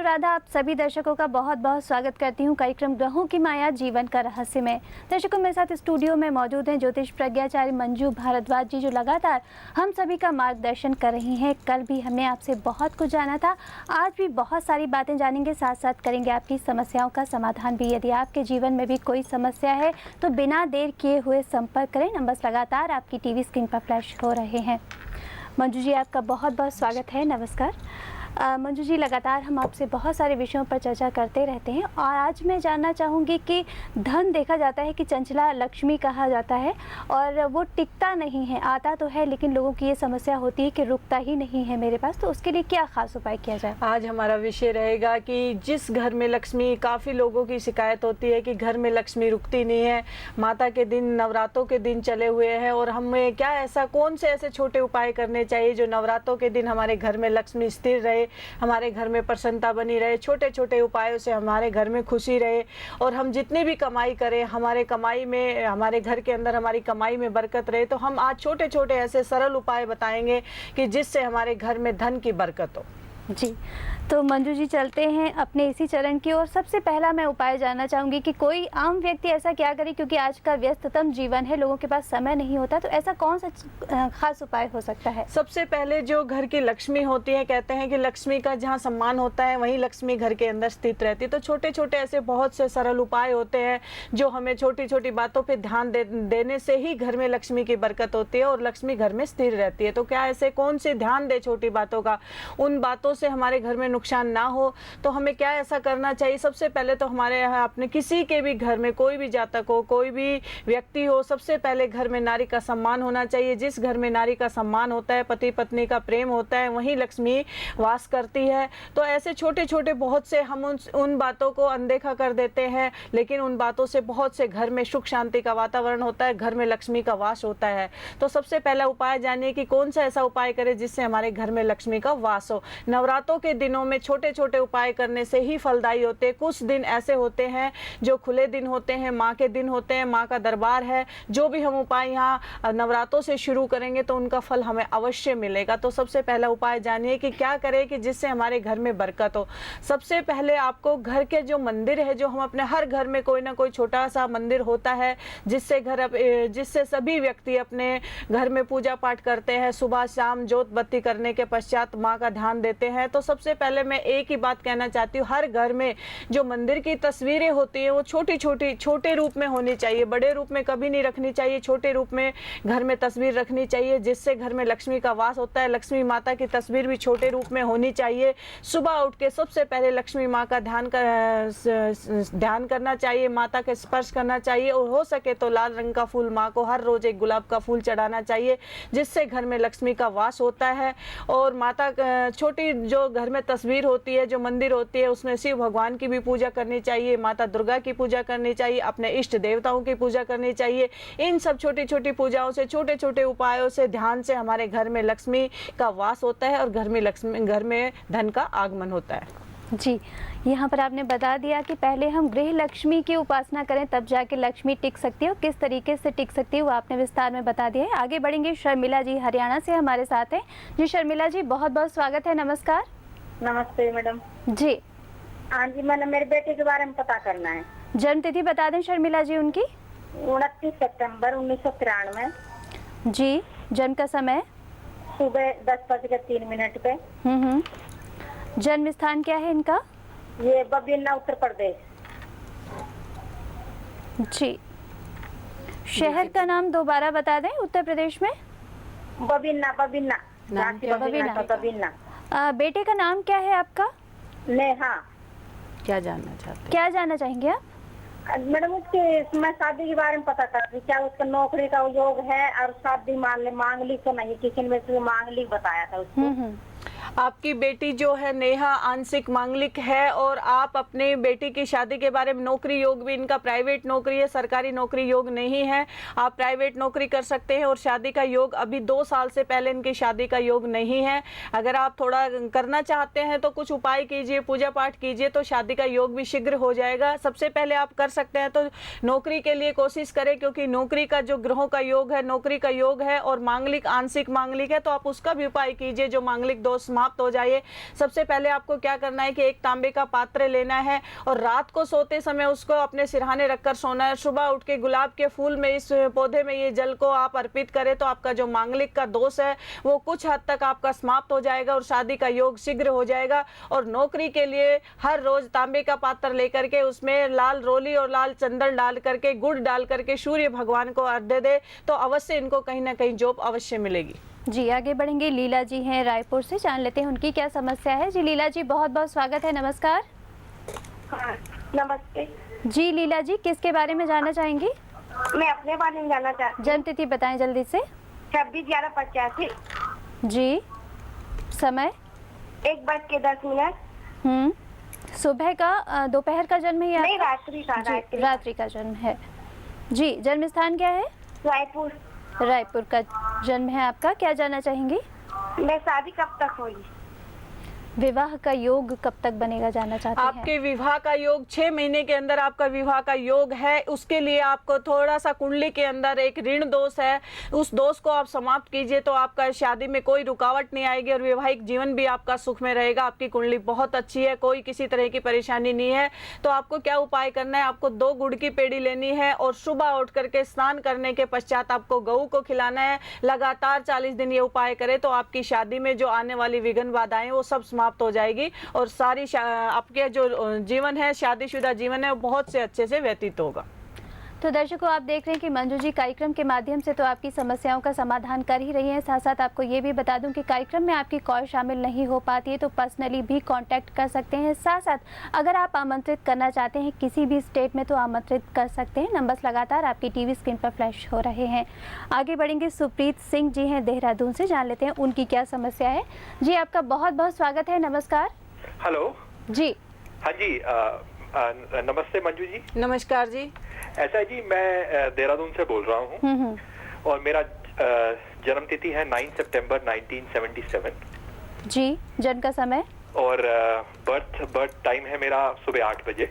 राधा, आप सभी दर्शकों का बहुत बहुत स्वागत करती हूँ कार्यक्रम ग्रहों की माया जीवन का रहस्य में। दर्शकों, मेरे साथ स्टूडियो में मौजूद हैं ज्योतिष प्रज्ञाचार्य मंजू भारद्वाज जी, जो लगातार हम सभी का मार्गदर्शन कर रही हैं। कल भी हमने आपसे बहुत कुछ जाना था, आज भी बहुत सारी बातें जानेंगे, साथ साथ करेंगे आपकी समस्याओं का समाधान भी। यदि आपके जीवन में भी कोई समस्या है तो बिना देर किए हुए संपर्क करें। नंबर्स लगातार आपकी टीवी स्क्रीन पर फ्लैश हो रहे हैं। मंजू जी, आपका बहुत बहुत स्वागत है। नमस्कार मंजू जी, लगातार हम आपसे बहुत सारे विषयों पर चर्चा करते रहते हैं और आज मैं जानना चाहूँगी कि धन देखा जाता है कि चंचला लक्ष्मी कहा जाता है और वो टिकता नहीं है, आता तो है लेकिन लोगों की ये समस्या होती है कि रुकता ही नहीं है मेरे पास, तो उसके लिए क्या खास उपाय किया जाए? आज हमारा विषय रहेगा कि जिस घर में लक्ष्मी, काफ़ी लोगों की शिकायत होती है कि घर में लक्ष्मी रुकती नहीं है, माता के दिन, नवरात्रों के दिन चले हुए हैं और हमें क्या ऐसा, कौन से ऐसे छोटे उपाय करने चाहिए जो नवरात्रों के दिन हमारे घर में लक्ष्मी स्थिर रहे, हमारे घर में प्रसन्नता बनी रहे। छोटे छोटे उपायों से हमारे घर में खुशी रहे और हम जितनी भी कमाई करें, हमारे कमाई में, हमारे घर के अंदर हमारी कमाई में बरकत रहे। तो हम आज छोटे छोटे ऐसे सरल उपाय बताएंगे कि जिससे हमारे घर में धन की बरकत हो। जी, तो मंजू जी चलते हैं अपने इसी चरण की ओर। सबसे पहला मैं उपाय जानना चाहूँगी कि कोई आम व्यक्ति ऐसा क्या करे, क्योंकि आज का व्यस्ततम जीवन है, लोगों के पास समय नहीं होता, तो ऐसा कौन सा खास उपाय हो सकता है? सबसे पहले जो घर की लक्ष्मी होती है, कहते हैं कि लक्ष्मी का जहाँ सम्मान होता है वहीं लक्ष्मी घर के अंदर स्थित रहती है। तो छोटे छोटे ऐसे बहुत से सरल उपाय होते हैं जो हमें छोटी छोटी बातों पर ध्यान देने से ही घर में लक्ष्मी की बरकत होती है और लक्ष्मी घर में स्थिर रहती है। तो क्या ऐसे कौन से ध्यान दे छोटी बातों का, उन बातों से हमारे घर में नुकसान ना हो, तो हमें क्या ऐसा करना चाहिए? सबसे पहले तो हमारे यहाँ अपने किसी के भी घर में, कोई भी जातक हो, कोई भी व्यक्ति हो, सबसे पहले घर में नारी का सम्मान होना चाहिए। जिस घर में नारी का सम्मान होता है, पति पत्नी का प्रेम होता है, वहीं लक्ष्मी वास करती है। तो ऐसे छोटे छोटे बहुत से हम उन बातों को अनदेखा कर देते हैं, लेकिन उन बातों से बहुत से घर में सुख शांति का वातावरण होता है, घर में लक्ष्मी का वास होता है। तो सबसे पहला उपाय जानिए कि कौन सा ऐसा उपाय करें जिससे हमारे घर में लक्ष्मी का वास हो। नवरात्रों के दिनों में छोटे छोटे उपाय करने से ही फलदायी होते हैं। कुछ दिन ऐसे होते हैं जो खुले दिन होते हैं, माँ के दिन होते हैं, माँ का दरबार है। जो भी हम उपाय यहाँ नवरात्रों से शुरू करेंगे तो उनका फल हमें अवश्य मिलेगा। तो सबसे पहला उपाय जानिए कि क्या करें कि जिससे हमारे घर में बरकत हो। सबसे पहले आपको घर के जो मंदिर है, जो हम अपने हर घर में कोई ना कोई छोटा सा मंदिर होता है जिससे सभी व्यक्ति अपने घर में पूजा पाठ करते हैं, सुबह शाम जोत बत्ती करने के पश्चात माँ का ध्यान देते हैं। तो सबसे पहले मैं एक ही बात कहना चाहती हूँ, हर घर में जो मंदिर की तस्वीरें होती है वो छोटे रूप में होनी चाहिए, बड़े रूप में कभी नहीं रखनी चाहिए। छोटे रूप में घर में तस्वीर रखनी चाहिए, जिससे घर में लक्ष्मी का वास होता है। लक्ष्मी माता की तस्वीर भी छोटे रूप में होनी चाहिए। सुबह उठ के सबसे पहले लक्ष्मी माँ का ध्यान करना चाहिए, माता के स्पर्श करना चाहिए और हो सके तो लाल रंग का फूल माँ को हर रोज एक गुलाब का फूल चढ़ाना चाहिए, जिससे घर में लक्ष्मी का वास होता है। और माता छोटी जो घर में तस्वीर होती है, जो मंदिर होती है, उसमें शिव भगवान की भी पूजा करनी चाहिए, माता दुर्गा की पूजा करनी चाहिए, अपने इष्ट देवताओं की पूजा करनी चाहिए। इन सब छोटी छोटी पूजाओं से, छोटे छोटे उपायों से, ध्यान से हमारे घर में लक्ष्मी का वास होता है और घर में धन का आगमन होता है। जी, यहाँ पर आपने बता दिया कि पहले हम गृह लक्ष्मी की उपासना करें, तब जाके लक्ष्मी टिक सकती है और किस तरीके से टिक सकती है वो आपने विस्तार में बता दिया है। आगे बढ़ेंगे, शर्मिला जी हरियाणा से हमारे साथ हैं। जी शर्मिला जी, बहुत बहुत स्वागत है। नमस्कार। नमस्ते मैडम जी। हाँ जी, मैंने मेरे बेटे के बारे में पता करना है। जन्म तिथि बता दें शर्मिला जी उनकी। 29 सितंबर 1993। जी, जन्म का समय? सुबह 10:03 पे। जन्म स्थान क्या है इनका? ये बबिन्ना, उत्तर प्रदेश। जी, शहर का नाम दोबारा बता दें उत्तर प्रदेश में। बबिन्ना। बेटे का नाम क्या है आपका? नेहा। क्या जानना चाहते हैं? क्या जानना चाहेंगे आप? मैडम, उसकी मैं शादी के बारे में पता कर रही, क्या उसका नौकरी का योग है और शादी मांगलिक तो नहीं, किसी ने मांगलिक बताया था उसको। आपकी बेटी जो है नेहा आंशिक मांगलिक है और आप अपने बेटी की शादी के बारे में, नौकरी योग भी इनका प्राइवेट नौकरी है, सरकारी नौकरी योग नहीं है। आप प्राइवेट नौकरी कर सकते हैं और शादी का योग अभी 2 साल से पहले इनकी शादी का योग नहीं है। अगर आप थोड़ा करना चाहते हैं तो कुछ उपाय कीजिए, पूजा पाठ कीजिए, तो शादी का योग भी शीघ्र हो जाएगा। सबसे पहले आप कर सकते हैं तो नौकरी के लिए कोशिश करें, क्योंकि नौकरी का जो ग्रहों का योग है, नौकरी का योग है और मांगलिक आंशिक मांगलिक है, तो आप उसका भी उपाय कीजिए। जो मांगलिक दोष समाप्त हो जाए, सबसे पहले आपको क्या करना है कि एक तांबे का पात्र लेना है और रात को सोते समय उसको अपने सिरहाने रखकर सोना है। सुबह उठ के गुलाब के फूल में, इस पौधे में ये जल को आप अर्पित करें तो आपका जो मांगलिक का दोष है वो कुछ हद तक आपका समाप्त हो जाएगा और शादी का योग शीघ्र हो जाएगा। और नौकरी के लिए हर रोज तांबे का पात्र लेकर के उसमें लाल रोली और लाल चंदन डाल करके, गुड़ डाल करके सूर्य भगवान को अर्घ्य दे तो अवश्य इनको कहीं ना कहीं जॉब अवश्य मिलेगी। जी, आगे बढ़ेंगे। लीला जी हैं रायपुर से, जान लेते हैं उनकी क्या समस्या है। जी लीला जी, बहुत बहुत स्वागत है, नमस्कार। हाँ, नमस्ते। जी लीला जी, किसके बारे में जानना चाहेंगी? मैं अपने बारे में जानना चाहती हूँ। जन्मतिथि बताएं जल्दी से। 26/11/85। जी, समय? 1:10। सुबह का दोपहर का जन्म है या नहीं, रात्रि का। जी, रात्रि का जन्म है। जी, जन्म स्थान क्या है? रायपुर। रायपुर का जन्म है आपका। क्या जानना चाहेंगी? मैं शादी कब तक होगी? विवाह का योग कब तक बनेगा जानना चाहते हैं? आपके विवाह का योग 6 महीने के अंदर आपका विवाह का योग है। उसके लिए आपको थोड़ा सा कुंडली के अंदर एक ऋण दोष है, उस दोष को आप समाप्त कीजिए तो आपका शादी में कोई रुकावट नहीं आएगी और वैवाहिक जीवन भी आपका सुख में रहेगा। आपकी कुंडली बहुत अच्छी है, कोई किसी तरह की परेशानी नहीं है। तो आपको क्या उपाय करना है, आपको 2 गुड़ की पेड़ी लेनी है और सुबह उठ करके स्नान करने के पश्चात आपको गऊ को खिलाना है। लगातार 40 दिन ये उपाय करें तो आपकी शादी में जो आने वाली विघ्न बाधाएं वो सब समाप्त हो जाएगी और सारी आपके जो जीवन है, शादीशुदा जीवन है, वो बहुत से अच्छे से व्यतीत होगा। तो दर्शकों, आप देख रहे हैं कि मंजू जी कार्यक्रम के माध्यम से तो आपकी समस्याओं का समाधान कर ही रही हैं। साथ साथ आपको ये भी बता दूं कि कार्यक्रम में आपकी कॉल शामिल नहीं हो पाती है तो पर्सनली भी कांटेक्ट कर सकते हैं। साथ साथ अगर आप आमंत्रित करना चाहते हैं किसी भी स्टेट में तो आमंत्रित कर सकते हैं। नंबर्स लगातार आपकी टीवी स्क्रीन पर फ्लैश हो रहे हैं। आगे बढ़ेंगे। सुप्रीत सिंह जी हैं देहरादून से, जान लेते हैं उनकी क्या समस्या है। जी, आपका बहुत बहुत स्वागत है, नमस्कार। हेलो जी। हाँ जी, नमस्ते मंजू जी। नमस्कार जी। ऐसा है जी, मैं देहरादून से बोल रहा हूँ और मेरा जन्म तिथि है 9 सितंबर 1977। जी, जन्म का समय? और बर्थ टाइम है मेरा सुबह 8 बजे।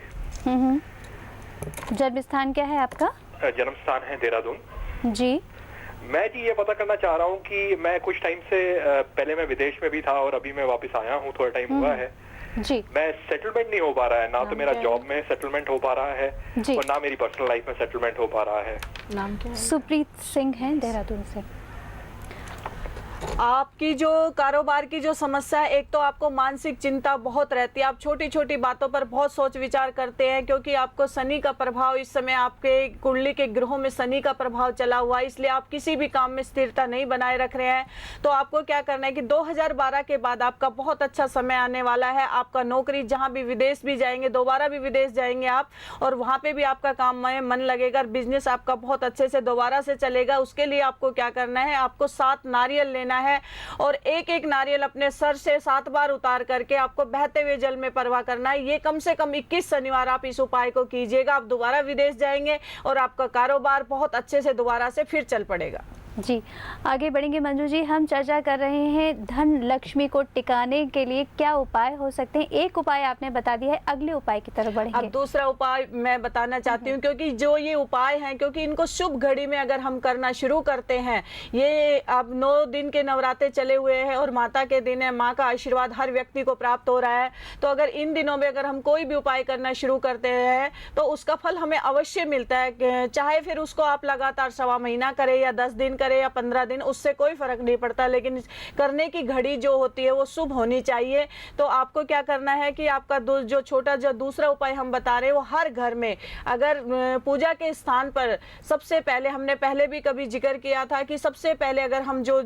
जन्म स्थान क्या है आपका? जन्म स्थान है देहरादून। जी। मैं जी ये पता करना चाह रहा हूँ कि मैं कुछ टाइम से पहले मैं विदेश में भी था और अभी मैं वापस आया हूँ, थोड़ा टाइम हुआ है। जी। मैं सेटलमेंट नहीं हो पा रहा है, ना तो मेरा जॉब में सेटलमेंट हो पा रहा है और ना मेरी पर्सनल लाइफ में सेटलमेंट हो पा रहा है। नाम क्या है? सुप्रीत सिंह हैं देहरादून से। आपकी जो कारोबार की जो समस्या है, एक तो आपको मानसिक चिंता बहुत रहती है, आप छोटी छोटी बातों पर बहुत सोच विचार करते हैं क्योंकि आपको शनि का प्रभाव इस समय आपके कुंडली के ग्रहों में शनि का प्रभाव चला हुआ है, इसलिए आप किसी भी काम में स्थिरता नहीं बनाए रख रहे हैं। तो आपको क्या करना है कि 2012 के बाद आपका बहुत अच्छा समय आने वाला है। आपका नौकरी, जहाँ भी विदेश भी जाएंगे, दोबारा भी विदेश जाएंगे आप और वहाँ पे भी आपका काम में मन लगेगा, बिजनेस आपका बहुत अच्छे से दोबारा से चलेगा। उसके लिए आपको क्या करना है, आपको 7 नारियल लेना है और एक एक नारियल अपने सर से 7 बार उतार करके आपको बहते हुए जल में परवाह करना है। ये कम से कम 21 शनिवार आप इस उपाय को कीजिएगा। आप दोबारा विदेश जाएंगे और आपका कारोबार बहुत अच्छे से दोबारा से फिर चल पड़ेगा। जी, आगे बढ़ेंगे। मंजू जी, हम चर्चा कर रहे हैं धन लक्ष्मी को टिकाने के लिए क्या उपाय हो सकते हैं। एक उपाय आपने बता दिया है, अगले उपाय की तरफ बढ़ेंगे। अब दूसरा उपाय मैं बताना चाहती हूँ क्योंकि जो ये उपाय हैं, क्योंकि इनको शुभ घड़ी में अगर हम करना शुरू करते हैं, ये अब 9 दिन के नवरात्रे चले हुए हैं और माता के दिन है, माँ का आशीर्वाद हर व्यक्ति को प्राप्त हो रहा है। तो अगर इन दिनों में अगर हम कोई भी उपाय करना शुरू करते हैं तो उसका फल हमें अवश्य मिलता है। चाहे फिर उसको आप लगातार 1.25 महीना करें या 10 दिन करें या 15 दिन, उससे कोई फर्क नहीं पड़ता, लेकिन करने की घड़ी जो होती है वो शुभ होनी चाहिए। तो आपको क्या करना है कि आपका जो छोटा जो दूसरा उपाय हम बता रहे हैं वो हर घर में, अगर पूजा के स्थान पर सबसे पहले, हमने पहले भी कभी जिक्र किया था कि सबसे पहले अगर हम जो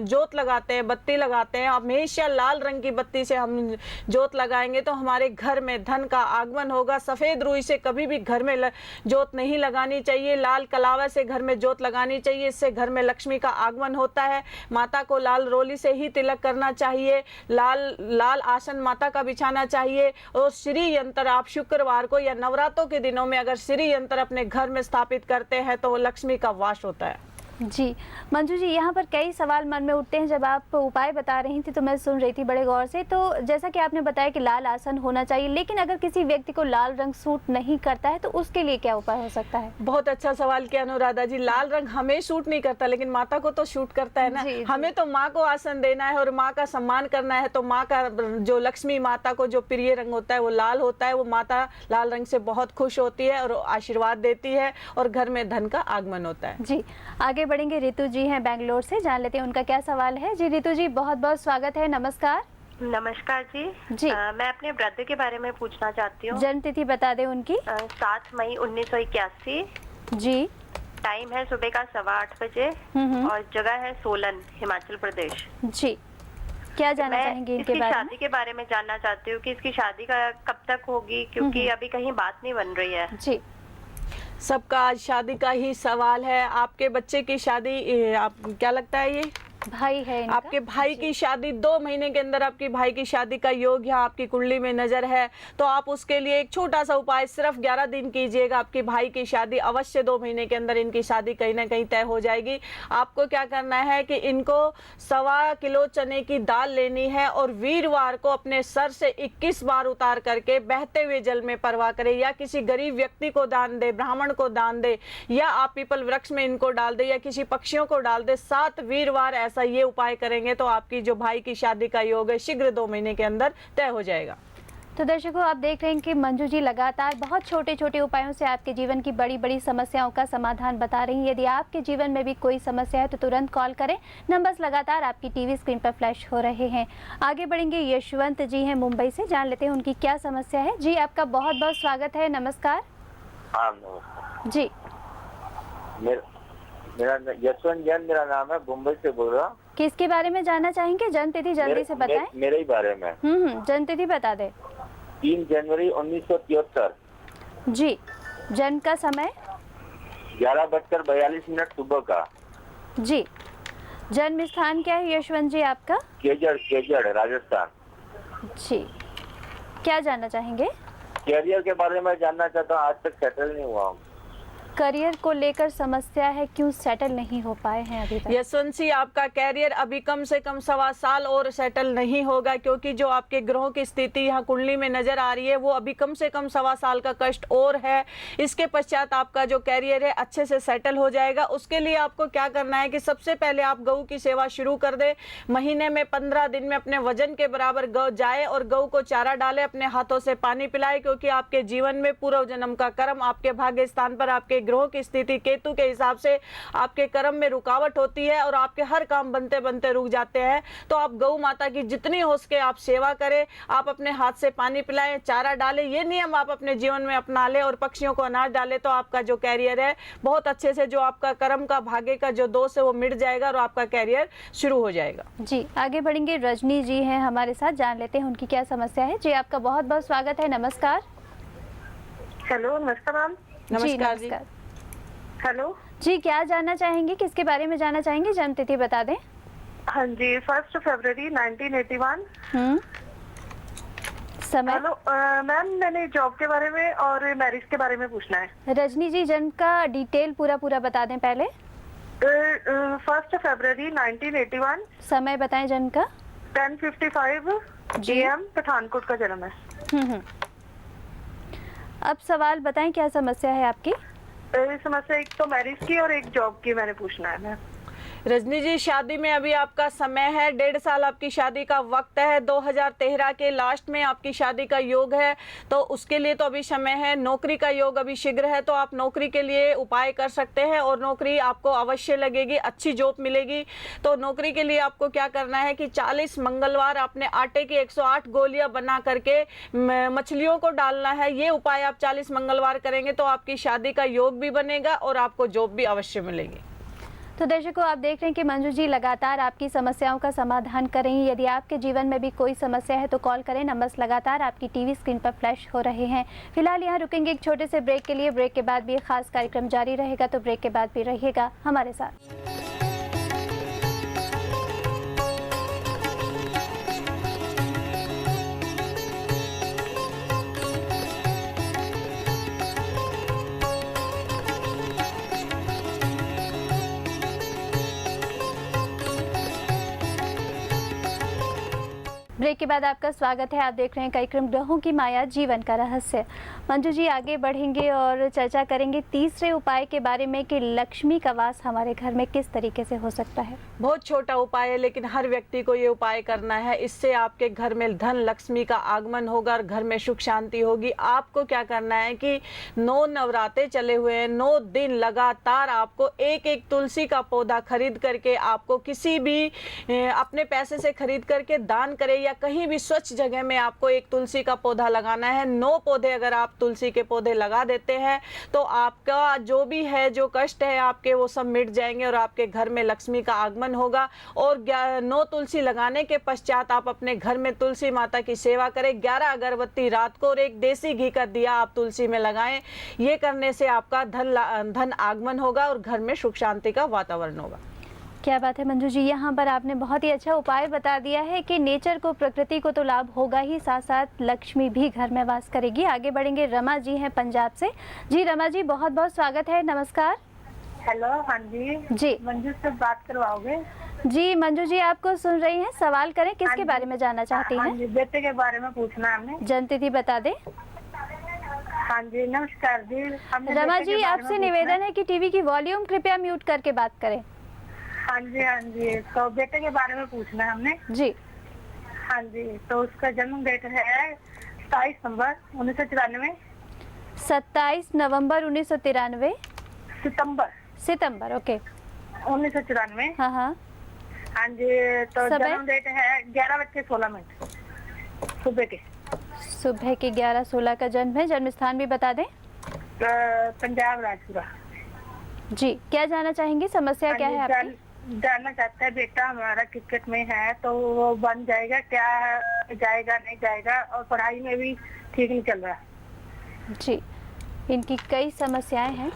जोत लगाते हैं, बत्ती लगाते हैं, हमेशा लाल रंग की बत्ती से हम जोत लगाएंगे तो हमारे घर में धन का आगमन होगा। सफेद रुई से कभी भी घर में जोत नहीं लगानी चाहिए, लाल कलावा से घर में जोत लगानी चाहिए, इससे घर में लक्ष्मी का आगमन होता है। माता को लाल रोली से ही तिलक करना चाहिए, लाल आसन माता का बिछाना चाहिए और श्री यंत्र आप शुक्रवार को या नवरात्रों के दिनों में अगर श्री यंत्र अपने घर में स्थापित करते हैं तो लक्ष्मी का वास होता है। जी मंजू जी, यहाँ पर कई सवाल मन में उठते हैं। जब आप उपाय बता रही थी तो मैं सुन रही थी बड़े गौर से। तो जैसा कि आपने बताया कि लाल आसन होना चाहिए, लेकिन अगर किसी व्यक्ति को लाल रंग सूट नहीं करता है तो उसके लिए क्या उपाय हो सकता है? बहुत अच्छा सवाल किया अनुराधा जी। लाल रंग हमें सूट नहीं करता, लेकिन माता को तो सूट करता है ना। जी, जी। हमें तो माँ को आसन देना है और माँ का सम्मान करना है। तो माँ का जो लक्ष्मी माता को जो प्रिय रंग होता है वो लाल होता है। वो माता लाल रंग से बहुत खुश होती है और आशीर्वाद देती है और घर में धन का आगमन होता है। जी आगे बढ़ेंगे। रितु जी हैं बेंगलोर से, जान लेते हैं उनका क्या सवाल है। जी रितु जी, बहुत बहुत स्वागत है, नमस्कार। नमस्कार जी। जी। मैं अपने ब्रदर के बारे में पूछना चाहती हूँ। जन्म तिथि बता दें उनकी। 7 मई 1981। जी। टाइम है सुबह का 8:15 बजे और जगह है सोलन, हिमाचल प्रदेश। जी, क्या जानना चाहेंगे मैं इनके इसकी बारे में? शादी के बारे में जानना चाहती हूँ कि इसकी शादी का कब तक होगी, क्योंकि अभी कहीं बात नहीं बन रही है। जी। सबका आज शादी का ही सवाल है। आपके बच्चे की शादी, आप क्या लगता है ये भाई है इनका? आपके भाई की शादी 2 महीने के अंदर आपकी भाई की शादी का योग यहाँ आपकी कुंडली में नजर है। तो आप उसके लिए एक छोटा सा उपाय सिर्फ 11 दिन कीजिएगा। आपकी भाई की शादी अवश्य 2 महीने के अंदर इनकी शादी कहीं ना कहीं तय हो जाएगी। आपको क्या करना है कि इनको 1.25 किलो चने की दाल लेनी है और वीरवार को अपने सर से 21 बार उतार करके बहते हुए जल में परवाह करें, या किसी गरीब व्यक्ति को दान दे, ब्राह्मण को दान दे, या आप पीपल वृक्ष में इनको डाल दे, या किसी पक्षियों को डाल दे। 7 वीरवार ऐसा ये उपाय करेंगे तो आपकी जो भाई की शादी का योग है शीघ्र 2 महीने के अंदर तय हो जाएगा। तो दर्शकों, आप देख रहे हैं कि मंजू जी लगातार बहुत छोटे छोटे उपायों से आपके जीवन की बड़ी बड़ी समस्याओं का समाधान बता रही हैं। यदि आपके जीवन में भी कोई समस्या है तो तुरंत कॉल करें। नंबर्स लगातार आपकी टीवी स्क्रीन पर फ्लैश हो रहे हैं। आगे बढ़ेंगे। यशवंत जी हैं मुंबई से, जान लेते हैं उनकी क्या समस्या है। जी आपका बहुत बहुत स्वागत है, नमस्कार। हाँ नमस्कार। जी मेरा यशवंत जैन मेरा नाम है, मुंबई से बोल रहा हूँ। किसके बारे में जानना चाहेंगे? जन्म तिथि जल्दी से बताएं। मेरे ही बारे में। जन्म तिथि बता दें। 3 जनवरी 1973। जी। जन्म का समय? 11:42 सुबह का। जी। जन्म स्थान क्या है यशवंत जी आपका? केजड़ राजस्थान। जी, क्या जानना चाहेंगे? कैरियर के बारे में जानना चाहता हूँ। आज तक सेटल नहीं हुआ हूँ। करियर को लेकर समस्या है, क्यों सेटल नहीं हो पाए हैं अभी तक? यशवंत सिंह, आपका कैरियर अभी कम से कम 1.25 साल और सेटल नहीं होगा, क्योंकि जो आपके ग्रहों की स्थिति यहाँ कुंडली में नजर आ रही है वो अभी कम से कम 1.25 साल का कष्ट और है। इसके पश्चात आपका जो कैरियर है अच्छे से सेटल हो जाएगा। उसके लिए आपको क्या करना है कि सबसे पहले आप गऊ की सेवा शुरू कर दे। महीने में 15 दिन में अपने वजन के बराबर गौ जाए और गऊ को चारा डाले, अपने हाथों से पानी पिलाए, क्योंकि आपके जीवन में पूर्व जन्म का कर्म, आपके भाग्य स्थान पर आपके ग्रहों की स्थिति केतु के हिसाब से आपके कर्म में रुकावट होती है और आपके हर काम बनते बनते रुक जाते हैं। तो आप गौ माता की जितनी हो सके आप सेवा करें। आप अपने हाथ से पानी पिलाएं, चारा डालें, ये नियम आप अपने जीवन में अपना लें और पक्षियों को अनाज डालें। तो आपका जो कैरियर है बहुत अच्छे से, जो आपका कर्म का भाग्य का जो दोष है वो मिट जाएगा और आपका कैरियर शुरू हो जाएगा। जी आगे बढ़ेंगे। रजनी जी हैं हमारे साथ, जान लेते हैं उनकी क्या समस्या है। जी आपका बहुत बहुत स्वागत है, नमस्कार। हेलो, नमस्कार मैम। नमस्कार जी। हेलो जी, क्या जानना चाहेंगे, किसके बारे में जानना चाहेंगे? जन्म तिथि बता दें। हाँ जी, 1 फरवरी 1981। समय? हेलो मैम, मैंने जॉब के बारे में और मैरिज के बारे में पूछना है। रजनी जी, जन्म का डिटेल पूरा बता दें पहले। 1 फरवरी 1981। समय बताएं जन्म का। 10:55 AM, पठानकोट का जन्म है। अब सवाल बताएं, क्या समस्या है आपकी? समस्या एक तो मैरिज की और एक जॉब की मैंने पूछना है मैम। रजनी जी, शादी में अभी आपका समय है, 1.5 साल आपकी शादी का वक्त है। 2013 के लास्ट में आपकी शादी का योग है, तो उसके लिए तो अभी समय है। नौकरी का योग अभी शीघ्र है, तो आप नौकरी के लिए उपाय कर सकते हैं और नौकरी आपको अवश्य लगेगी, अच्छी जॉब मिलेगी। तो नौकरी के लिए आपको क्या करना है कि 40 मंगलवार अपने आटे की 108 गोलियां बना करके मछलियों को डालना है। ये उपाय आप 40 मंगलवार करेंगे तो आपकी शादी का योग भी बनेगा और आपको जॉब भी अवश्य मिलेगी। तो दर्शकों, आप देख रहे हैं कि मंजू जी लगातार आपकी समस्याओं का समाधान कर रही हैं। यदि आपके जीवन में भी कोई समस्या है तो कॉल करें। नंबर्स लगातार आपकी टीवी स्क्रीन पर फ्लैश हो रहे हैं। फिलहाल यहाँ रुकेंगे एक छोटे से ब्रेक के लिए। ब्रेक के बाद भी एक खास कार्यक्रम जारी रहेगा, तो ब्रेक के बाद भी रहिएगा हमारे साथ। ब्रेक के बाद आपका स्वागत है। आप देख रहे हैं कार्यक्रम ग्रहों की माया जीवन का रहस्य। मंजू जी आगे बढ़ेंगे और चर्चा करेंगे तीसरे उपाय के बारे में कि लक्ष्मी का वास हमारे घर में किस तरीके से हो सकता है। बहुत छोटा उपाय है लेकिन हर व्यक्ति को ये उपाय करना है। इससे आपके घर में धन लक्ष्मी का आगमन होगा और घर में सुख शांति होगी। आपको क्या करना है कि 9 नवरात्रे चले हुए हैं, 9 दिन लगातार आपको एक एक तुलसी का पौधा खरीद करके आपको किसी भी अपने पैसे से खरीद करके दान करें या कहीं भी स्वच्छ जगह में आपको एक तुलसी का पौधा लगाना है। 9 पौधे अगर आप तुलसी के पौधे लगा देते हैं तो आपका जो भी है, जो कष्ट है आपके, वो सब मिट जाएंगे और आपके घर में लक्ष्मी का आगमन होगा। और 9 तुलसी लगाने के पश्चात आप अपने घर में तुलसी माता की सेवा करें। 11 अगरबत्ती रात को और एक देसी घी का दिया आप तुलसी में लगाएं। ये करने से आपका धन आगमन होगा और घर में सुख शांति का वातावरण होगा। क्या बात है मंजू जी, यहाँ पर आपने बहुत ही अच्छा उपाय बता दिया है कि नेचर को, प्रकृति को तो लाभ होगा ही, साथ साथ लक्ष्मी भी घर में वास करेगी। आगे बढ़ेंगे, रमा जी हैं पंजाब से। जी रमा जी, बहुत बहुत स्वागत है, नमस्कार। हेलो, हाँ जी मंजू से बात करवाओगे? जी मंजू जी आपको सुन रही हैं, सवाल करें, किसके बारे में जानना चाहती हाँ हैं? जी, बेटे के बारे में पूछना है हमने। जन्मतिथि बता दें। हाँ जी, नमस्कार जी। रमा जी आपसे निवेदन है कि टीवी की वॉल्यूम कृपया म्यूट करके बात करें। हाँ जी, तो बेटे के बारे में पूछना है हमने जी। हाँ जी, तो उसका जन्म डेट है 27 नवंबर 1994। 27 नवंबर 1993। सितंबर ओके 1994। हाँ। हाँ जी, तो समय? जन्म डेट है 11:16 सुबह के। सुबह के 11:16 का जन्म है। जन्म स्थान भी बता दें। पंजाब राजपुरा। जी, क्या जानना चाहेंगी, समस्या क्या है आपकी? जानना चाहता है बेटा हमारा क्रिकेट में है तो वो बन जाएगा क्या, जाएगा नहीं जाएगा, और पढ़ाई में भी ठीक नहीं चल रहा। जी, इनकी कई समस्याएं हैं।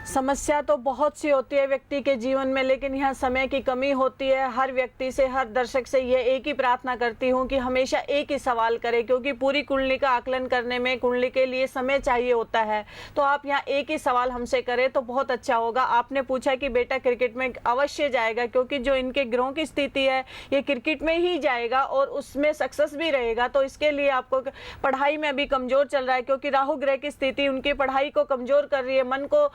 समस्या तो बहुत सी होती है व्यक्ति के जीवन में, लेकिन यहाँ समय की कमी होती है। हर व्यक्ति से, हर दर्शक से ये एक ही प्रार्थना करती हूँ कि हमेशा एक ही सवाल करें, क्योंकि पूरी कुंडली का आकलन करने में कुंडली के लिए समय चाहिए होता है। तो आप यहाँ एक ही सवाल हमसे करें तो बहुत अच्छा होगा। आपने पूछा कि बेटा क्रिकेट में अवश्य जाएगा, क्योंकि जो इनके ग्रहों की स्थिति है ये क्रिकेट में ही जाएगा और उसमें सक्सेस भी रहेगा। तो इसके लिए आपको पढ़ाई में अभी कमजोर चल रहा है, क्योंकि राहु ग्रह की स्थिति उनकी पढ़ाई को कमजोर कर रही है, मन को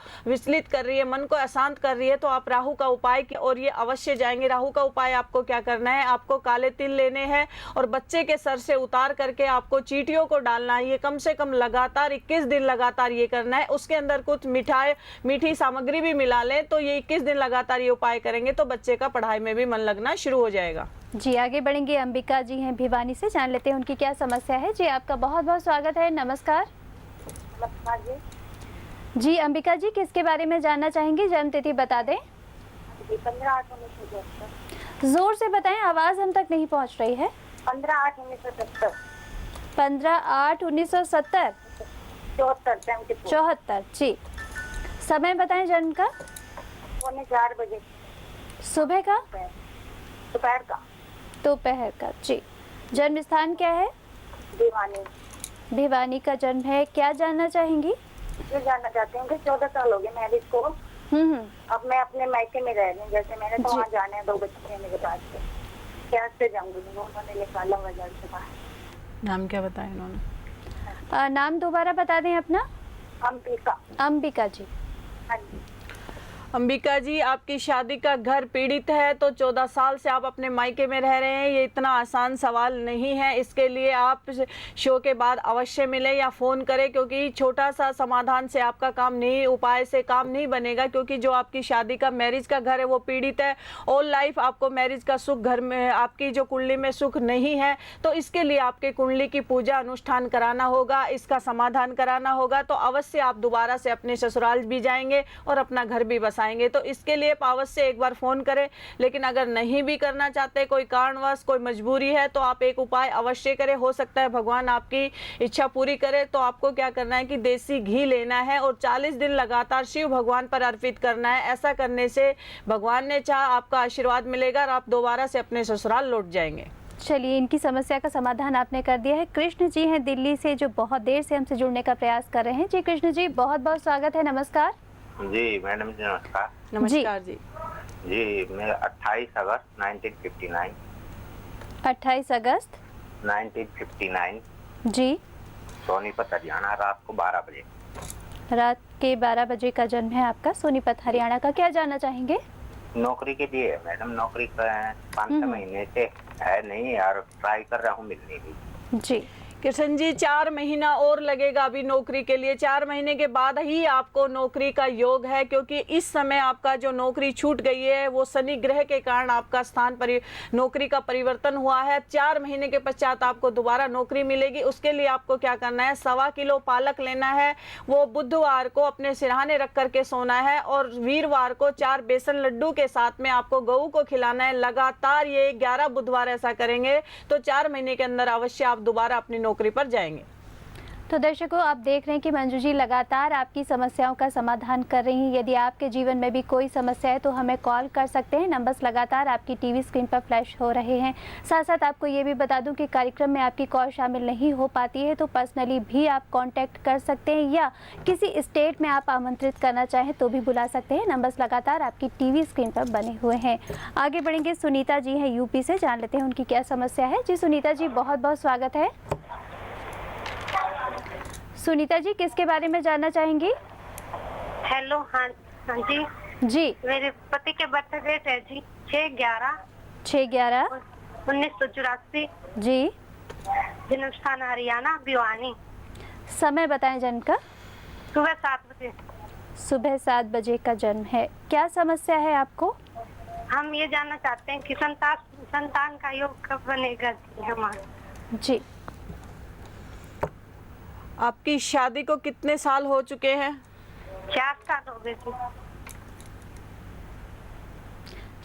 विचलित कर रही है, मन को अशांत कर रही है। तो आप राहु का उपाय और ये अवश्य जाएंगे। राहु का उपाय आपको क्या करना है, आपको काले तिल लेने हैं और बच्चे के सर से उतार करके आपको चींटियों को डालना है। ये कम से कम लगातार 21 दिन लगातार ये करना है। उसके अंदर कुछ मीठी सामग्री भी मिला लें तो ये 21 दिन लगातार ये उपाय करेंगे तो बच्चे का पढ़ाई में भी मन लगना शुरू हो जाएगा। जी, आगे बढ़ेंगे, अंबिका जी हैं भिवानी से, जान लेते हैं उनकी क्या समस्या है। जी आपका बहुत बहुत स्वागत है, नमस्कार। नमस्कार जी। जी अंबिका जी, किसके बारे में जानना चाहेंगी, जन्म तिथि बता दें। 15/8/1970। जोर से बताएं, आवाज हम तक नहीं पहुंच रही है। 15/8/1970। 15/8/1970। 74। जी, समय बताएं जन्म का। 4 बजे सुबह का, दोपहर का। दोपहर का। जी, जन्म स्थान क्या है? दीवानी। भिवानी का जन्म है। क्या जानना चाहेंगी? ये जानना चाहती हूँ कि 14 साल हो गए मैरिज को। अब मैं अपने मायके में रह रही हूँ, जैसे मैंने तो वहाँ जाना है, 2 बच्चे हैं मेरे पास से, कैसे जाऊंगी? उन्होंने निकाला बाजार से बाहर। नाम क्या बताया इन्होंने? नाम दोबारा बता दें अपना। अंबिका। अंबिका जी। हाँ जी। अंबिका जी, आपकी शादी का घर पीड़ित है तो 14 साल से आप अपने मायके में रह रहे हैं। ये इतना आसान सवाल नहीं है। इसके लिए आप शो के बाद अवश्य मिलें या फ़ोन करें, क्योंकि छोटा सा समाधान से आपका काम नहीं, उपाय से काम नहीं बनेगा। क्योंकि जो आपकी शादी का मैरिज का घर है वो पीड़ित है। ऑल लाइफ आपको मैरिज का सुख घर में, आपकी जो कुंडली में सुख नहीं है, तो इसके लिए आपके कुंडली की पूजा अनुष्ठान कराना होगा, इसका समाधान कराना होगा। तो अवश्य आप दोबारा से अपने ससुराल भी जाएंगे और अपना घर भी बसाएंगे। तो इसके लिए अवश्य एक बार फोन करें। लेकिन अगर नहीं भी करना चाहते, कोई कारणवश कोई मजबूरी है, तो आप एक उपाय अवश्य करें। हो सकता है भगवान आपकी इच्छा पूरी करे। तो आपको क्या करना है कि देसी घी लेना है और 40 दिन लगातार शिव भगवान पर अर्पित करना है। ऐसा करने से भगवान ने चाहा आपका आशीर्वाद मिलेगा और आप दोबारा से अपने ससुराल लौट जाएंगे। चलिए, इनकी समस्या का समाधान आपने कर दिया है। कृष्ण जी हैं दिल्ली से, जो बहुत देर से हमसे जुड़ने का प्रयास कर रहे हैं। जी कृष्ण जी, बहुत बहुत स्वागत है, नमस्कार। जी मैडम जी, नमस्कार। नमस्कार जी। जी, मैं 28 अगस्त 1959। 28 अगस्त 1959 जी, सोनीपत हरियाणा, रात को 12 बजे। रात के 12 बजे का जन्म है आपका, सोनीपत हरियाणा का। क्या जानना चाहेंगे? नौकरी के लिए है मैडम, नौकरी 5-6 महीने से है नहीं यार, ट्राई कर रहा हूँ मिलने की। जी, किशन जी, 4 महीना और लगेगा अभी नौकरी के लिए। 4 महीने के बाद ही आपको नौकरी का योग है, क्योंकि इस समय आपका जो नौकरी छूट गई है वो शनि ग्रह के कारण आपका नौकरी का परिवर्तन हुआ है। 4 महीने के पश्चात आपको दोबारा नौकरी मिलेगी। उसके लिए आपको क्या करना है, 1.25 किलो पालक लेना है, वो बुधवार को अपने सिरहाने रख करके सोना है, और वीरवार को 4 बेसन लड्डू के साथ में आपको गऊ को खिलाना है। लगातार ये 11 बुधवार ऐसा करेंगे तो 4 महीने के अंदर अवश्य आप दोबारा अपनी नौकरी पर जाएंगे। तो दर्शकों, आप देख रहे हैं कि मंजू जी लगातार आपकी समस्याओं का समाधान कर रही हैं। यदि आपके जीवन में भी कोई समस्या है तो हमें कॉल कर सकते हैं। नंबर्स लगातार आपकी टीवी स्क्रीन पर फ्लैश हो रहे हैं। साथ साथ आपको ये भी बता दूं कि कार्यक्रम में आपकी कॉल शामिल नहीं हो पाती है तो पर्सनली भी आप कांटेक्ट कर सकते हैं, या किसी स्टेट में आप आमंत्रित करना चाहें तो भी बुला सकते हैं। नंबर्स लगातार आपकी टीवी स्क्रीन पर बने हुए हैं। आगे बढ़ेंगे, सुनीता जी हैं यूपी से, जान लेते हैं उनकी क्या समस्या है। जी सुनीता जी, बहुत बहुत स्वागत है। सुनीता जी, किसके बारे में जानना चाहेंगी? हेलो, हाँ जी, जी, मेरे पति के बर्थ डेट है जी 6/11 1984। जी, जन्म स्थान हरियाणा, भिवानी। समय बताएं जन्म का। सुबह 7 बजे। सुबह 7 बजे का जन्म है। क्या समस्या है आपको? हम ये जानना चाहते हैं कि संतान का योग कब बनेगा जी हमारा। जी, आपकी शादी को कितने साल हो चुके हैं? 4 साल हो गए जी।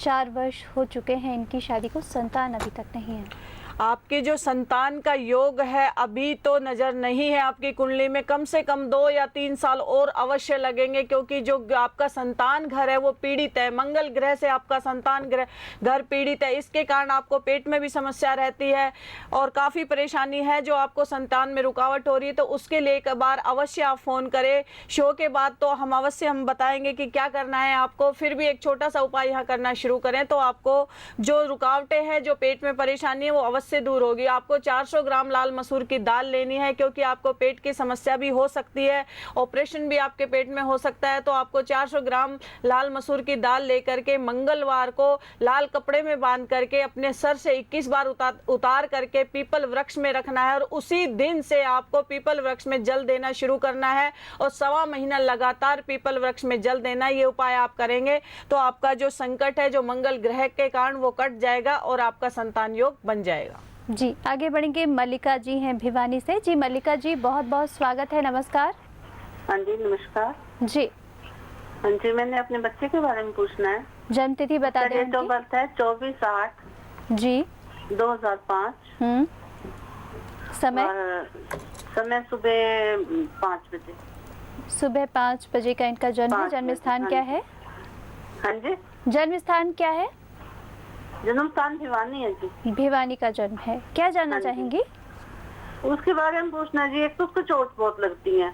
4 वर्ष हो चुके हैं इनकी शादी को, संतान अभी तक नहीं है। आपके जो संतान का योग है अभी तो नजर नहीं है आपकी कुंडली में। कम से कम 2 या 3 साल और अवश्य लगेंगे, क्योंकि जो आपका संतान घर है वो पीड़ित है। मंगल ग्रह से आपका संतान घर पीड़ित है। इसके कारण आपको पेट में भी समस्या रहती है और काफ़ी परेशानी है जो आपको संतान में रुकावट हो रही है। तो उसके लिए एक बार अवश्य आप फ़ोन करें। शो के बाद तो हम बताएंगे कि क्या करना है आपको। फिर भी एक छोटा सा उपाय यहाँ करना शुरू करें तो आपको जो रुकावटें हैं, जो पेट में परेशानी है, वो अवश्य से दूर होगी। आपको 400 ग्राम लाल मसूर की दाल लेनी है, क्योंकि आपको पेट की समस्या भी हो सकती है, ऑपरेशन भी आपके पेट में हो सकता है। तो आपको 400 ग्राम लाल मसूर की दाल लेकर के मंगलवार को लाल कपड़े में बांध करके अपने सर से 21 बार उतार करके पीपल वृक्ष में रखना है, और उसी दिन से आपको पीपल वृक्ष में जल देना शुरू करना है और 1.25 महीना लगातार पीपल वृक्ष में जल देना। ये उपाय आप करेंगे तो आपका जो संकट है, जो मंगल ग्रह के कारण, वो कट जाएगा और आपका संतान योग बन जाएगा। जी, आगे बढ़ेंगे। मल्लिका जी हैं भिवानी से। जी मल्लिका जी, बहुत बहुत स्वागत है। नमस्कार। हाँ जी, नमस्कार जी, हाँ जी, मैंने अपने बच्चे के बारे में पूछना है। जन्म तिथि बता दें डेट ऑफ उनकी। बर्थ है 24/8 जी, 2005 समय और समय सुबह 5 बजे। सुबह 5 बजे का इनका जन्म है। 5 जन्म बजे, स्थान हाँ क्या जी। है? हाँ जी, जन्म स्थान क्या है? जन्म स्थान भिवानी है जी। भिवानी का जन्म है। क्या जानना हाँ जी। चाहेंगी? उसके बारे में पूछना है जी। एक तो उसको चोट बहुत लगती है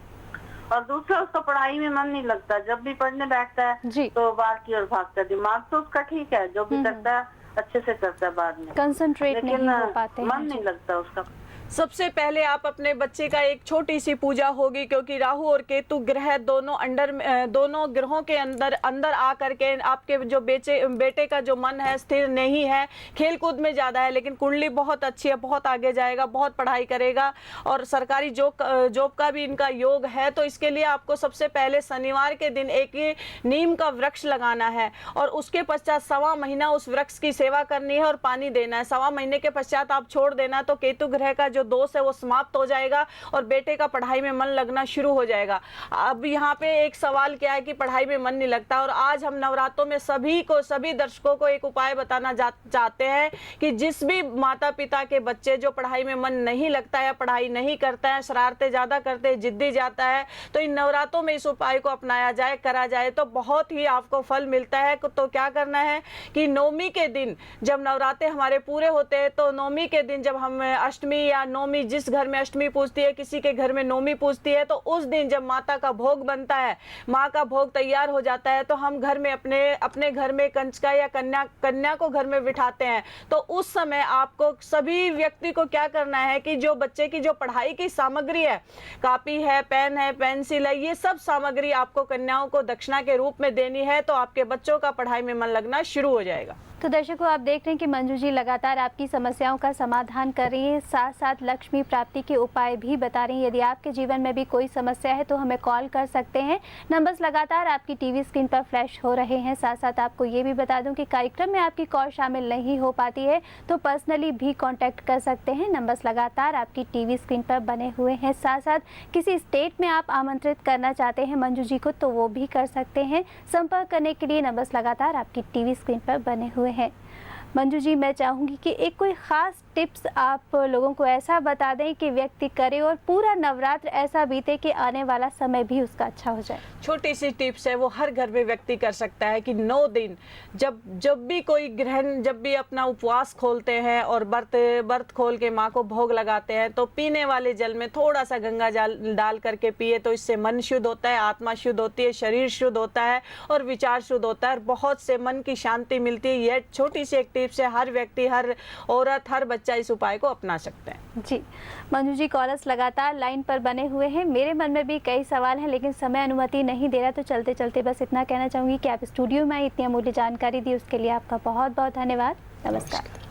और दूसरा उसका पढ़ाई में मन नहीं लगता। जब भी पढ़ने बैठता है जी। तो बाहर की ओर भागता है। दिमाग तो उसका ठीक है, जो भी करता है अच्छे से करता है बाद में, कंसंट्रेट नहीं लेकिन हो पाते हैं। मन जी। नहीं लगता उसका। सबसे पहले आप अपने बच्चे का एक छोटी सी पूजा होगी, क्योंकि राहु और केतु ग्रह दोनों ग्रहों के अंदर आ करके आपके जो बेटे का जो मन है स्थिर नहीं है, खेल कूद में ज़्यादा है, लेकिन कुंडली बहुत अच्छी है, बहुत आगे जाएगा, बहुत पढ़ाई करेगा और सरकारी जॉब का भी इनका योग है। तो इसके लिए आपको सबसे पहले शनिवार के दिन एक नीम का वृक्ष लगाना है और उसके पश्चात 1.25 महीना उस वृक्ष की सेवा करनी है और पानी देना है। 1.25 महीने के पश्चात आप छोड़ देना तो केतु ग्रह का जो दोष है वो समाप्त हो जाएगा और बेटे का पढ़ाई में मन लगना शुरू हो जाएगा। अब यहाँ पे एक सवाल क्या है कि पढ़ाई में मन नहीं लगता, और आज हम नवरात्रों में सभी दर्शकों को एक उपाय बताना चाहते हैं कि जिस भी माता पिता के बच्चे जो पढ़ाई में मन नहीं लगता है, पढ़ाई नहीं करता है, शरारतें ज्यादा करते हैं, जिद्दी जाता है, तो इन नवरात्रों में इस उपाय को अपनाया जाए, करा जाए तो बहुत ही आपको फल मिलता है। तो क्या करना है कि नवमी के दिन जब नवरात्रे हमारे पूरे होते हैं, तो नवमी के दिन जब हम अष्टमी या नौमी, जिस घर में अष्टमी पूजती है, किसी के घर में नौमी पूजती है, तो उस दिन जब माता का भोग बनता है, माँ का भोग तैयार हो जाता है, तो हम घर में अपने घर में कंचका या कन्या को घर में बिठाते हैं। तो उस समय आपको सभी व्यक्ति को क्या करना है कि जो बच्चे की जो पढ़ाई की सामग्री है, कॉपी है, पेन है, पेंसिल है, ये सब सामग्री आपको कन्याओं को दक्षिणा के रूप में देनी है। तो आपके बच्चों का पढ़ाई में मन लगना शुरू हो जाएगा। तो दर्शकों, आप देख रहे हैं कि मंजू जी लगातार आपकी समस्याओं का समाधान कर रही हैं, साथ साथ लक्ष्मी प्राप्ति के उपाय भी बता रही हैं। यदि आपके जीवन में भी कोई समस्या है तो हमें कॉल कर सकते हैं। नंबर्स लगातार आपकी टीवी स्क्रीन पर फ्लैश हो रहे हैं। साथ साथ आपको ये भी बता दूं कि कार्यक्रम में आपकी कॉल शामिल नहीं हो पाती है तो पर्सनली भी कॉन्टैक्ट कर सकते हैं। नंबर्स लगातार आपकी टीवी स्क्रीन पर बने हुए हैं। साथ साथ किसी स्टेट में आप आमंत्रित करना चाहते हैं मंजू जी को तो वो भी कर सकते हैं। संपर्क करने के लिए नंबर्स लगातार आपकी टीवी स्क्रीन पर बने हुए हैं। मंजू जी, मैं चाहूँगी कि एक कोई ख़ास टिप्स आप लोगों को ऐसा बता दें कि व्यक्ति करे और पूरा नवरात्र ऐसा बीते कि आने वाला समय भी उसका अच्छा हो जाए। छोटी सी टिप्स है, वो हर घर में व्यक्ति कर सकता है कि 9 दिन जब भी कोई ग्रहण, जब भी अपना उपवास खोलते हैं और व्रत खोल के माँ को भोग लगाते हैं, तो पीने वाले जल में थोड़ा सा गंगा जल डाल करके पिए तो इससे मन शुद्ध होता है, आत्मा शुद्ध होती है, शरीर शुद्ध होता है और विचार शुद्ध होता है और बहुत से मन की शांति मिलती है। यह छोटी सी एक टिप्स है, हर व्यक्ति, हर औरत, हर बच्चा इस उपाय को अपना सकते हैं। जी मंजू जी, कॉलर्स लगातार लाइन पर बने हुए हैं। मेरे मन में भी कई सवाल हैं लेकिन समय अनुमति नहीं दे रहा, तो चलते चलते बस इतना कहना चाहूँगी कि आप स्टूडियो में इतनी अमूल्य जानकारी दी उसके लिए आपका बहुत बहुत धन्यवाद। नमस्कार।